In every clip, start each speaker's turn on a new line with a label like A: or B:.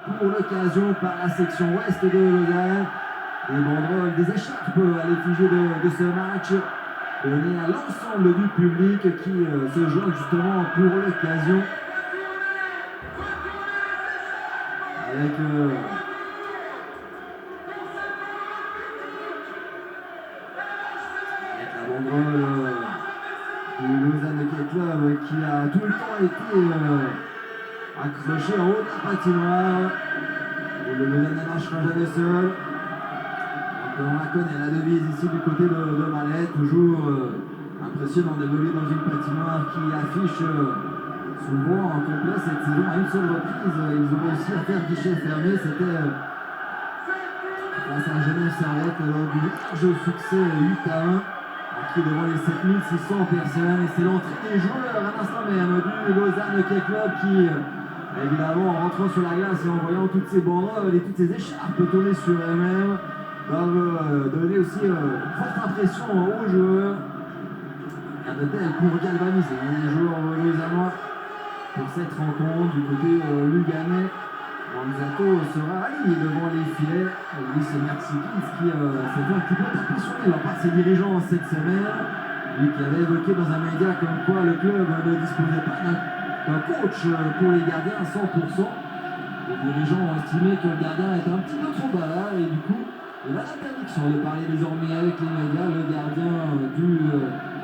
A: pour l'occasion par la section ouest de Lausanne. Des banderoles, des écharpes à l'effigie de ce match donné à l'ensemble du public qui se joint justement pour l'occasion. Avec la banderole du Lausanne Hockey Club qui a tout le temps été accrochée en haut de la patinoire. Et le Lausanne ne marchera jamais seul. Donc, on la connaît, la devise ici du côté de Malais, toujours impressionnant d'évoluer dans une patinoire qui affiche souvent en complet cette saison à une seule reprise. Ils ont réussi à faire guichet fermé, c'était face à Genève Servette lors du large succès 8-1, qui est devant les 7600 personnes. Et c'est l'entrée des joueurs à l'instant même du Lausanne Hockey Club qui, évidemment, en rentrant sur la glace et en voyant toutes ces banderoles et toutes ces écharpes tourner sur elles-mêmes, doivent donner aussi une forte impression aux joueurs. Un de tel pour galvaniser les joueurs lausannois pour cette rencontre du côté luganais. Manzato sera aligné devant les filets. Luis Mertsikins qui s'est fait un petit peu taper sur les par ses dirigeants cette semaine. Lui qui avait évoqué dans un média comme quoi le club ne disposait pas d'un coach pour les gardiens à 100%. Les dirigeants ont estimé que le gardien était un petit peu trop bavard et du coup, il a l'interdiction de parler désormais avec les médias, le gardien du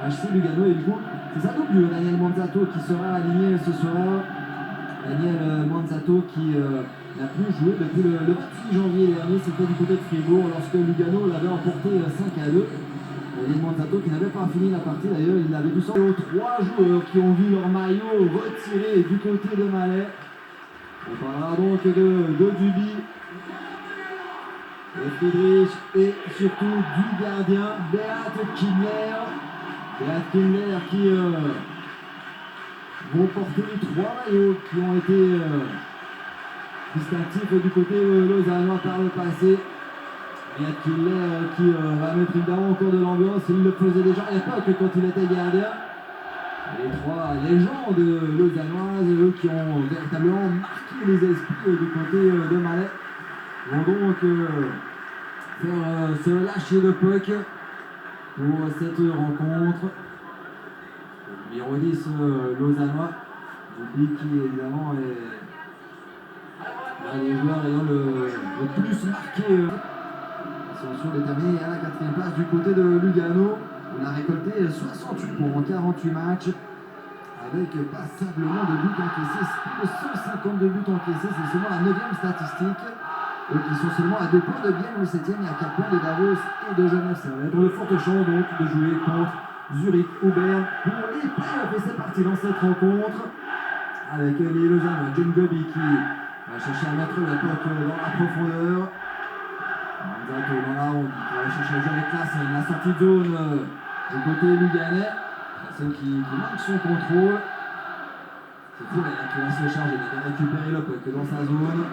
A: HC Lugano. Et du coup, c'est sa double, Daniel Manzato, qui sera aligné ce soir. Daniel Manzato qui n'a plus joué depuis le 28 janvier dernier, c'était du côté de Fribourg, lorsque Lugano l'avait emporté 5-2. Daniel Manzato qui n'avait pas fini la partie, d'ailleurs, il avait dû sortir aux 3 joueurs qui ont vu leur maillot retiré du côté de Malais. On parlera donc de Duby, et Friedrich et surtout du gardien Beat Kindler. Beat Kindler qui vont porter les 3 maillots qui ont été distinctifs du côté lausannois par le passé. Beat Kindler qui va mettre évidemment encore de l'ambiance, il le faisait déjà à l'époque quand il était gardien. Les 3 légendes lausannoises, eux qui ont véritablement marqué les esprits du côté de Malais, vont donc faire se lâcher le puck pour cette rencontre. Le numéro 10 lausannois, Duby qui évidemment est l'un des joueurs ayant le plus marqué. Ascension déterminée à la 4e place du côté de Lugano. On a récolté 68 points en 48 matchs avec passablement de buts encaissés. Plus de 152 buts encaissés, c'est seulement la 9e statistique. Eux qui sont seulement à 2 points de Bienne, le 7e, et à 4 points de Davos et de Genève Servette. Ont de fortes chances donc de jouer contre Zurich ou Berne pour les playoffs. Et c'est parti dans cette rencontre avec les Lausanne, John Gobi qui va chercher à mettre la puck dans la profondeur. Manzato dans la ronde, qui va chercher à jouer avec classe, la sortie de zone du côté luganais. Personne qui manque son contrôle. C'est Fournier qui va se charger de récupérer le puck dans sa zone.